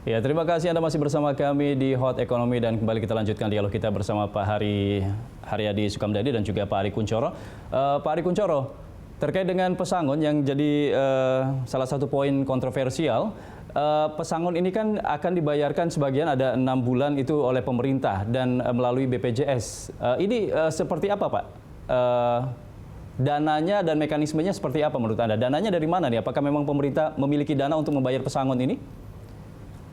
Ya, terima kasih Anda masih bersama kami di Hot Ekonomi dan kembali kita lanjutkan dialog kita bersama Pak Haryadi Sukamdhani dan juga Pak Ari Kunchoro. Pak Ari Kunchoro, terkait dengan pesangon yang jadi salah satu poin kontroversial, pesangon ini kan akan dibayarkan sebagian ada 6 bulan itu oleh pemerintah dan melalui BPJS. Ini seperti apa Pak? Dananya dan mekanismenya seperti apa menurut Anda? Dananya dari mana nih? Apakah memang pemerintah memiliki dana untuk membayar pesangon ini?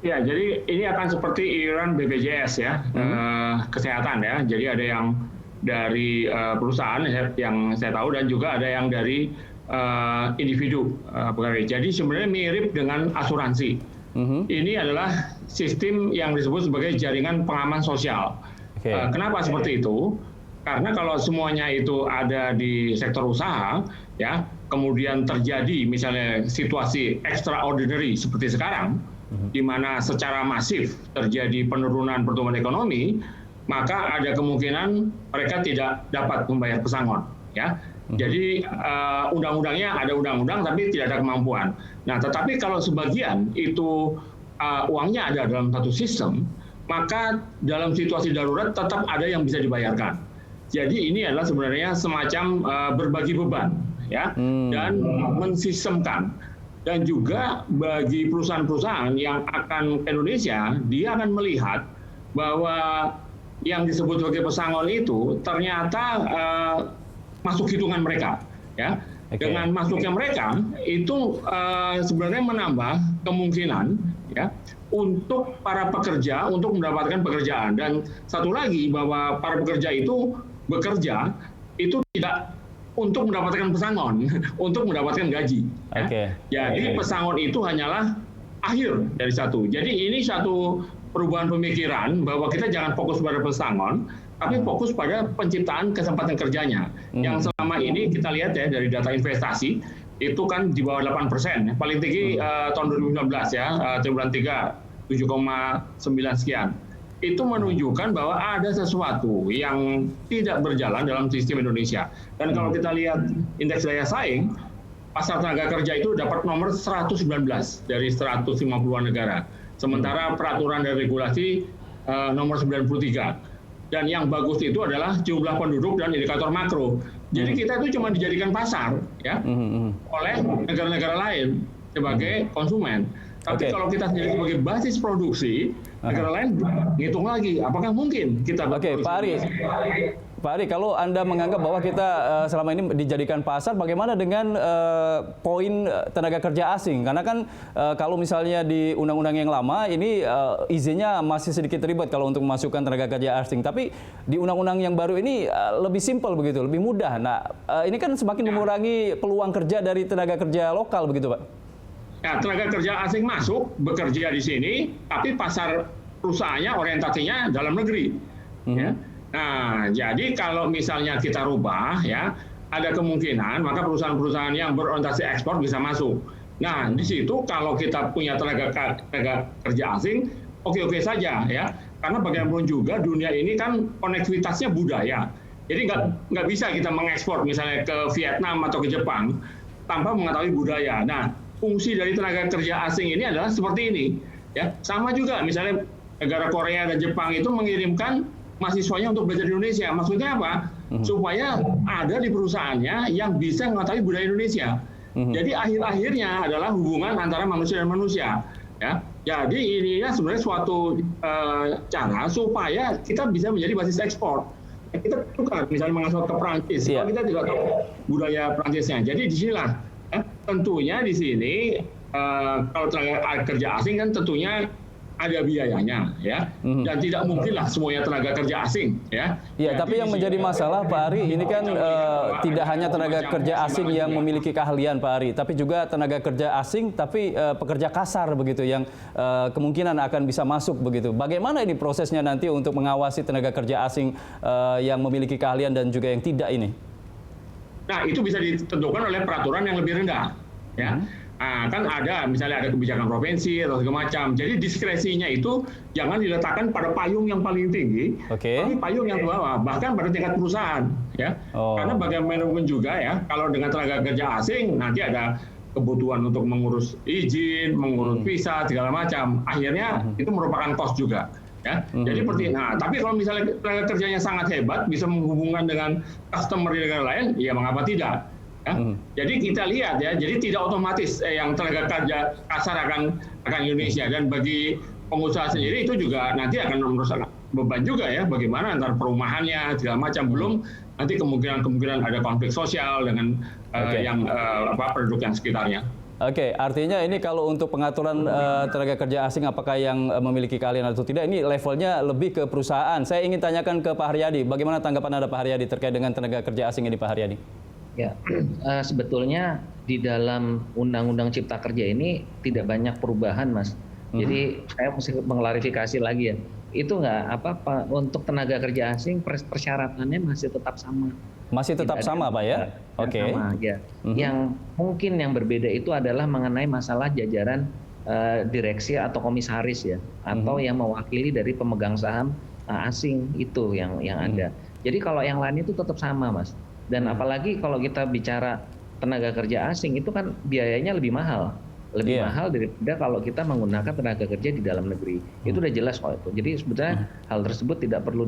Ya, jadi ini akan seperti iuran BPJS ya, kesehatan ya. Jadi ada yang dari perusahaan yang saya tahu dan juga ada yang dari individu pegawai. Jadi sebenarnya mirip dengan asuransi. Ini adalah sistem yang disebut sebagai jaringan pengaman sosial. Kenapa seperti itu? Karena kalau semuanya itu ada di sektor usaha, ya, kemudian terjadi misalnya situasi extraordinary seperti sekarang, di mana secara masif terjadi penurunan pertumbuhan ekonomi, maka ada kemungkinan mereka tidak dapat membayar pesangon. Ya, jadi undang-undangnya ada undang-undang, tapi tidak ada kemampuan. Nah, tetapi kalau sebagian itu uangnya ada dalam satu sistem, maka dalam situasi darurat tetap ada yang bisa dibayarkan. Jadi ini adalah sebenarnya semacam berbagi beban, ya, dan mensistemkan. Dan juga bagi perusahaan-perusahaan yang akan ke Indonesia, dia akan melihat bahwa yang disebut sebagai pesangon itu ternyata masuk hitungan mereka. Ya. Dengan masuknya mereka, itu sebenarnya menambah kemungkinan ya, untuk para pekerja untuk mendapatkan pekerjaan. Dan satu lagi, bahwa para pekerja itu bekerja, itu tidak untuk mendapatkan pesangon, untuk mendapatkan gaji. Jadi pesangon itu hanyalah akhir dari satu. Jadi ini satu perubahan pemikiran bahwa kita jangan fokus pada pesangon, tapi fokus pada penciptaan kesempatan kerjanya. Yang selama ini kita lihat ya dari data investasi, itu kan di bawah 8%. Paling tinggi tahun 2019 ya, triwulan 3, 7,9 sekian. Itu menunjukkan bahwa ada sesuatu yang tidak berjalan dalam sistem Indonesia. Dan kalau kita lihat indeks daya saing, pasar tenaga kerja itu dapat nomor 119 dari 150-an negara. Sementara peraturan dan regulasi nomor 93. Dan yang bagus itu adalah jumlah penduduk dan indikator makro. Jadi kita itu cuma dijadikan pasar ya oleh negara-negara lain sebagai konsumen. Tapi kalau kita sendiri sebagai basis produksi, negara lain ngitung lagi, apakah mungkin kita Pak Ari, kalau Anda menganggap bahwa kita selama ini dijadikan pasar, bagaimana dengan poin tenaga kerja asing? Karena kan kalau misalnya di undang-undang yang lama, ini izinnya masih sedikit ribet kalau untuk memasukkan tenaga kerja asing. Tapi di undang-undang yang baru ini lebih simpel begitu, lebih mudah. Nah, ini kan semakin mengurangi peluang kerja dari tenaga kerja lokal begitu, Pak? Ya, tenaga kerja asing masuk, bekerja di sini, tapi pasar perusahaannya orientasinya dalam negeri. Ya. Nah, jadi kalau misalnya kita rubah, ya, ada kemungkinan maka perusahaan-perusahaan yang berorientasi ekspor bisa masuk. Nah, di situ kalau kita punya tenaga kerja asing, oke-oke saja, ya, karena bagaimanapun juga dunia ini kan konektivitasnya budaya. Jadi nggak bisa kita mengekspor misalnya ke Vietnam atau ke Jepang tanpa mengetahui budaya. Nah, fungsi dari tenaga kerja asing ini adalah seperti ini, ya. Sama juga misalnya negara Korea dan Jepang itu mengirimkan mahasiswanya untuk belajar di Indonesia. Maksudnya apa? Supaya ada di perusahaannya yang bisa mengetahui budaya Indonesia. Jadi akhir-akhirnya adalah hubungan antara manusia dan manusia, ya. Jadi ini sebenarnya suatu cara supaya kita bisa menjadi basis ekspor. Kita tukar misalnya mengekspor ke Prancis, kalau kita tidak tahu budaya Prancisnya. Jadi disinilah tentunya di sini kalau tenaga kerja asing kan tentunya ada biayanya, ya, dan tidak mungkinlah semuanya tenaga kerja asing, ya. Ya, tapi yang menjadi masalah Pak Ari ini kan tidak hanya tenaga kerja asing yang memiliki keahlian Pak Ari, tapi juga tenaga kerja asing tapi pekerja kasar begitu yang kemungkinan akan bisa masuk begitu. Bagaimana ini prosesnya nanti untuk mengawasi tenaga kerja asing yang memiliki keahlian dan juga yang tidak ini? Nah, itu bisa ditentukan oleh peraturan yang lebih rendah, ya. Nah, kan ada misalnya ada kebijakan provinsi atau segala macam. Jadi diskresinya itu jangan diletakkan pada payung yang paling tinggi, tapi payung yang bawah, bahkan pada tingkat perusahaan, ya. Karena bagaimanapun juga ya, kalau dengan tenaga kerja asing nanti ada kebutuhan untuk mengurus izin, mengurus visa segala macam. Akhirnya itu merupakan cost juga. Ya, jadi tapi kalau misalnya tenaga kerjanya sangat hebat, bisa menghubungkan dengan customer di negara lain, ya mengapa tidak? Ya? Jadi kita lihat ya, jadi tidak otomatis yang tenaga kerja kasar akan Indonesia, dan bagi pengusaha sendiri itu juga nanti akan merusak beban juga ya, bagaimana antar perumahannya segala macam, belum nanti kemungkinan ada konflik sosial dengan penduduk yang sekitarnya. Oke, artinya ini kalau untuk pengaturan tenaga kerja asing apakah yang memiliki keahlian atau tidak, ini levelnya lebih ke perusahaan. Saya ingin tanyakan ke Pak Haryadi, bagaimana tanggapan Anda Pak Haryadi terkait dengan tenaga kerja asing ini Pak Haryadi? Ya, sebetulnya di dalam Undang-Undang Cipta Kerja ini tidak banyak perubahan, Mas. Jadi saya mesti mengklarifikasi lagi ya. Itu nggak apa-apa untuk tenaga kerja asing persyaratannya masih tetap sama. Masih tetap sama, Pak ya? Oke. Sama, ya. Yang mungkin yang berbeda itu adalah mengenai masalah jajaran direksi atau komisaris ya, atau yang mewakili dari pemegang saham asing itu yang ada. Jadi kalau yang lain itu tetap sama, Mas. Dan apalagi kalau kita bicara tenaga kerja asing itu kan biayanya lebih mahal. Lebih mahal daripada kalau kita menggunakan tenaga kerja di dalam negeri. Itu udah jelas kok itu. Jadi sebetulnya hal tersebut tidak perlu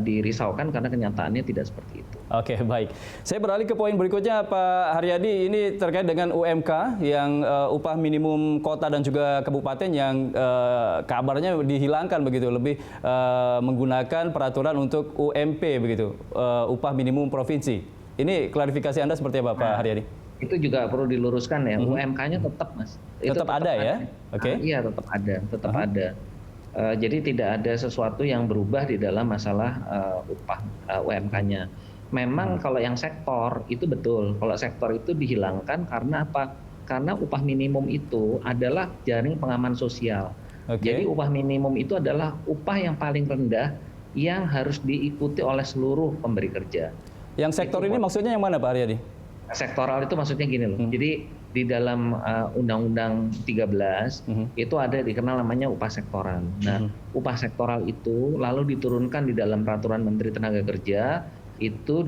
dirisaukan karena kenyataannya tidak seperti itu. Oke, baik. Saya beralih ke poin berikutnya, Pak Haryadi. Ini terkait dengan UMK yang upah minimum kota dan juga kabupaten yang kabarnya dihilangkan begitu, lebih menggunakan peraturan untuk UMP begitu, upah minimum provinsi. Ini klarifikasi Anda seperti apa, Pak Haryadi? Itu juga perlu diluruskan ya, UMK-nya tetap, Mas. Tetap ada ya? Oke. Iya, tetap ada. Jadi tidak ada sesuatu yang berubah di dalam masalah upah UMK-nya. Memang kalau yang sektor itu betul, kalau sektor itu dihilangkan karena apa? Karena upah minimum itu adalah jaring pengaman sosial. Jadi upah minimum itu adalah upah yang paling rendah yang harus diikuti oleh seluruh pemberi kerja. Yang sektor ini maksudnya yang mana, Pak Haryadi? Sektoral itu maksudnya gini loh. Jadi di dalam Undang-Undang 13 itu ada dikenal namanya upah sektoral. Nah, upah sektoral itu lalu diturunkan di dalam peraturan Menteri Tenaga Kerja itu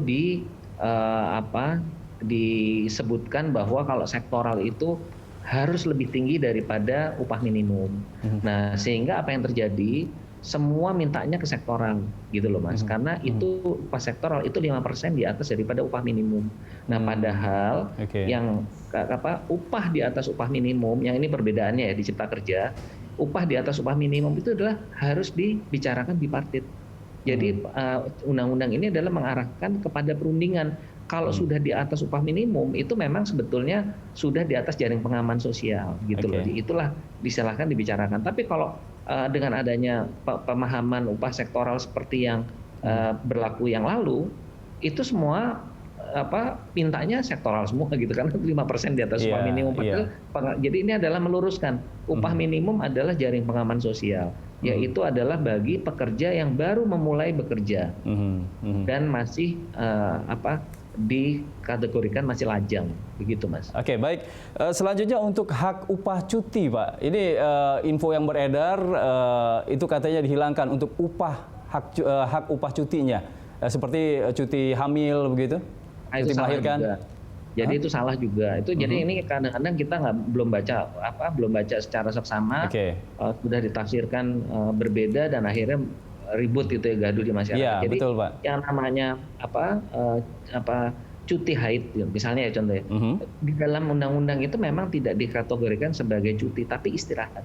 disebutkan bahwa kalau sektoral itu harus lebih tinggi daripada upah minimum. Nah, sehingga apa yang terjadi? Semua mintanya ke sektoral gitu loh, Mas, karena itu upah sektoral itu 5% di atas daripada upah minimum. Nah, padahal yang upah di atas upah minimum, yang ini perbedaannya ya di Cipta Kerja, upah di atas upah minimum itu adalah harus dibicarakan bipartit. Jadi undang-undang ini adalah mengarahkan kepada perundingan. Kalau sudah di atas upah minimum itu memang sebetulnya sudah di atas jaring pengaman sosial gitu loh. Itulah disilahkan dibicarakan. Tapi kalau dengan adanya pemahaman upah sektoral seperti yang berlaku yang lalu, itu semua mintanya sektoral semua gitu kan, 5% di atas upah minimum. Jadi ini adalah meluruskan upah minimum adalah jaring pengaman sosial, yaitu adalah bagi pekerja yang baru memulai bekerja dan masih dikategorikan masih lajang, begitu, Mas. Oke, baik. Selanjutnya untuk hak upah cuti, Pak. Ini info yang beredar itu katanya dihilangkan untuk hak upah cutinya, seperti cuti hamil begitu, cuti melahirkan. Jadi itu salah juga. Itu jadi ini kadang-kadang kita belum baca secara seksama, sudah ditafsirkan berbeda dan akhirnya ribut gitu ya, gaduh di masyarakat. Iya, jadi betul, Pak. Yang namanya cuti haid misalnya ya contohnya, di dalam undang-undang itu memang tidak dikategorikan sebagai cuti tapi istirahat.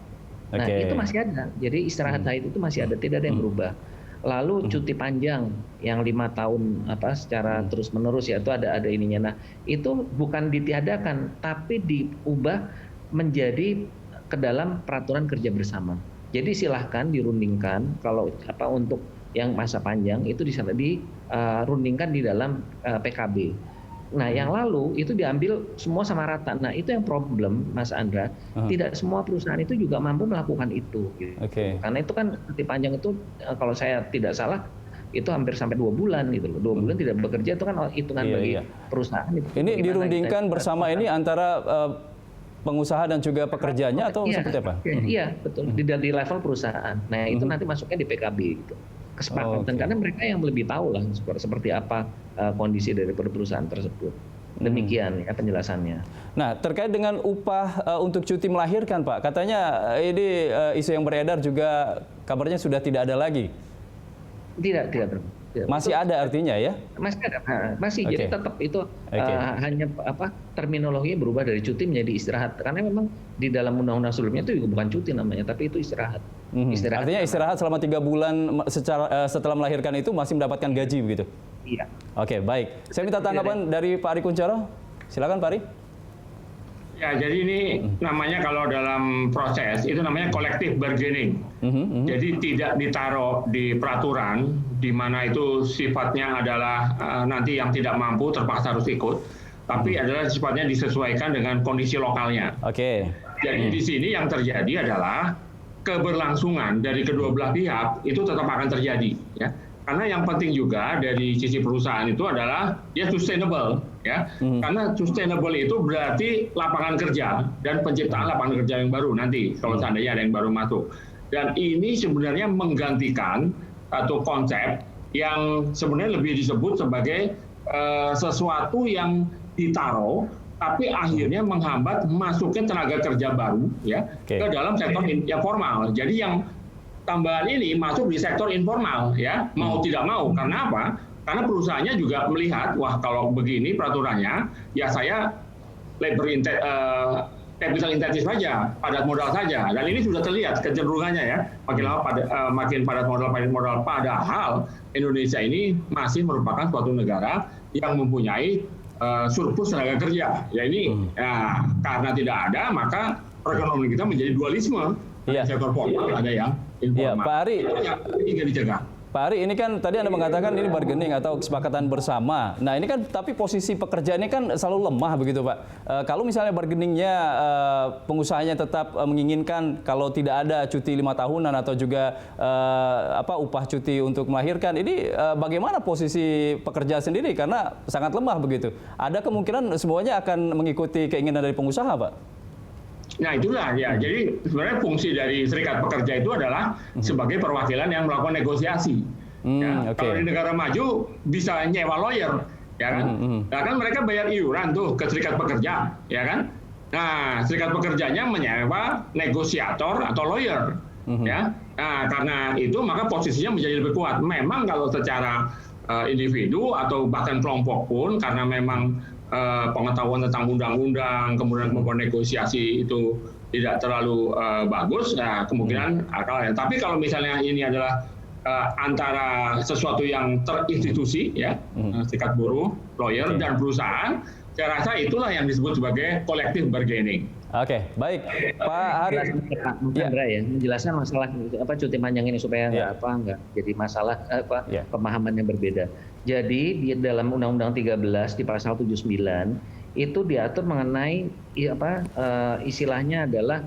Nah, itu masih ada. Jadi istirahat haid itu masih ada, tidak ada yang berubah. Lalu cuti panjang yang 5 tahun secara terus-menerus ya, itu ada ininya. Nah, itu bukan ditiadakan tapi diubah menjadi ke dalam peraturan kerja bersama. Jadi silahkan dirundingkan kalau untuk yang masa panjang itu dirundingkan di dalam PKB. Nah, yang lalu itu diambil semua sama rata. Nah, itu yang problem, Mas Andra. Tidak semua perusahaan itu juga mampu melakukan itu. Gitu. Karena itu kan cuti panjang itu kalau saya tidak salah itu hampir sampai 2 bulan gitu loh. 2 bulan tidak bekerja itu kan hitungan bagi perusahaan. Ini dirundingkan bersama ini antara pengusaha dan juga pekerjanya atau seperti apa? Iya, betul. Di level perusahaan. Nah, itu nanti masuknya di PKB gitu. Kesepakatan karena mereka yang lebih tahu lah seperti apa kondisi dari perusahaan tersebut. Demikian ya penjelasannya. Nah, terkait dengan upah untuk cuti melahirkan, Pak, katanya ini isu yang beredar juga kabarnya sudah tidak ada lagi. Tidak. Masih ada artinya ya? Masih ada, masih. Jadi tetap itu hanya terminologinya berubah dari cuti menjadi istirahat. Karena memang di dalam undang-undang sebelumnya itu juga bukan cuti namanya, tapi itu istirahat. Artinya istirahat selama 3 bulan setelah melahirkan itu masih mendapatkan gaji begitu? Iya. Oke, baik. Saya minta tanggapan dari Pak Ari Kunchoro. Silakan Pak Ari. Ya, jadi ini namanya kalau dalam proses itu namanya collective bargaining. Jadi tidak ditaruh di peraturan di mana itu sifatnya adalah nanti yang tidak mampu terpaksa harus ikut, tapi adalah sifatnya disesuaikan dengan kondisi lokalnya. Oke. Jadi di sini yang terjadi adalah keberlangsungan dari kedua belah pihak itu tetap akan terjadi, ya. Karena yang penting juga dari sisi perusahaan itu adalah dia sustainable, ya. Karena sustainable itu berarti lapangan kerja dan penciptaan lapangan kerja yang baru nanti kalau seandainya ada yang baru masuk. Dan ini sebenarnya menggantikan satu konsep yang sebenarnya lebih disebut sebagai sesuatu yang ditaruh tapi akhirnya menghambat masuknya tenaga kerja baru, ya, ke dalam sektor yang formal. Jadi yang tambahan ini masuk di sektor informal, ya, mau tidak mau. Karena apa? Karena perusahaannya juga melihat, wah kalau begini peraturannya, ya saya capital intensive saja, padat modal saja. Dan ini sudah terlihat kecenderungannya, ya, makin lama makin padat modal. Padahal Indonesia ini masih merupakan suatu negara yang mempunyai surplus tenaga kerja. Ya ini karena tidak ada, maka perekonomian kita menjadi dualisme. Sektor formal ada yang informal. Ya, Pak Ari. Ini dijaga. Pak Ari, ini kan tadi Anda mengatakan ini bargaining atau kesepakatan bersama. Nah, ini kan tapi posisi pekerja ini kan selalu lemah begitu, Pak. Kalau misalnya bargainingnya pengusahanya tetap menginginkan kalau tidak ada cuti 5 tahunan atau juga upah cuti untuk melahirkan, ini bagaimana posisi pekerja sendiri karena sangat lemah begitu. Ada kemungkinan semuanya akan mengikuti keinginan dari pengusaha, Pak? Nah itulah ya, jadi sebenarnya fungsi dari serikat pekerja itu adalah sebagai perwakilan yang melakukan negosiasi. Kalau di negara maju bisa nyewa lawyer, ya kan? Nah kan mereka bayar iuran tuh ke serikat pekerja, ya kan? Nah serikat pekerjanya menyewa negosiator atau lawyer, ya. Nah karena itu maka posisinya menjadi lebih kuat. Memang kalau secara individu atau bahkan kelompok pun karena memang pengetahuan tentang undang-undang, kemudian kemampuan negosiasi itu tidak terlalu bagus, nah kemungkinan akalnya. Tapi kalau misalnya ini adalah antara sesuatu yang terinstitusi, ya, serikat buruh, lawyer, dan perusahaan, saya rasa itulah yang disebut sebagai collective bargaining. Oke, baik, Pak Ari. Menjelaskan masalah cuti panjang ini supaya nggak jadi masalah pemahaman yang berbeda. Jadi di dalam Undang-Undang 13 di pasal 79 itu diatur mengenai istilahnya adalah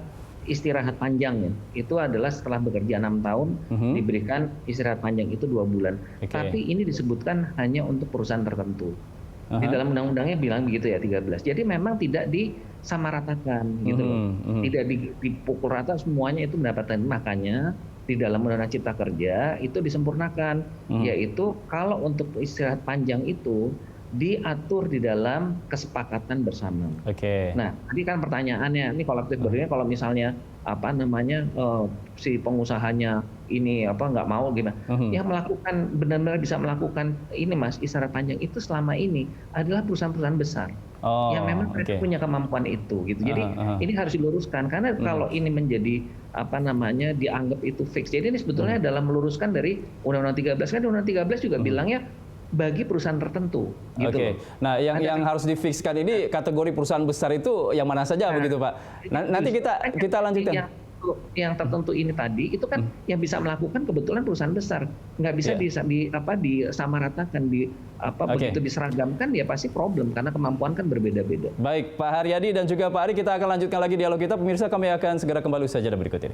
istirahat panjang, ya. Itu adalah setelah bekerja 6 tahun diberikan istirahat panjang itu 2 bulan. Tapi ini disebutkan hanya untuk perusahaan tertentu. Di dalam undang-undangnya bilang begitu ya 13. Jadi memang tidak disamaratakan gitu loh. Tidak dipukul rata semuanya itu mendapatkan. Makanya di dalam Undang-Undang Cipta Kerja itu disempurnakan, yaitu kalau untuk istirahat panjang itu diatur di dalam kesepakatan bersama. Nah, tadi kan pertanyaannya, ini kolektif bargaining kalau misalnya si pengusahanya ini nggak mau gimana? Yang melakukan benar-benar bisa melakukan ini, Mas, istirahat panjang itu selama ini adalah perusahaan-perusahaan besar yang memang mereka punya kemampuan itu, gitu. Jadi ini harus diluruskan karena kalau ini menjadi dianggap itu fix. Jadi ini sebetulnya dalam meluruskan dari Undang-Undang 13 kan Undang-Undang 13 juga bilangnya bagi perusahaan tertentu. Gitu. Nah, yang harus difikskan ini kategori perusahaan besar itu yang mana saja begitu, Pak? Nanti kita lanjutkan. Yang tertentu ini tadi itu kan yang bisa melakukan kebetulan perusahaan besar, nggak bisa disamaratakan, begitu diseragamkan ya pasti problem karena kemampuan kan berbeda-beda. Baik, Pak Haryadi dan juga Pak Ari, kita akan lanjutkan lagi dialog kita. Pemirsa, kami akan segera kembali saja berikut ini.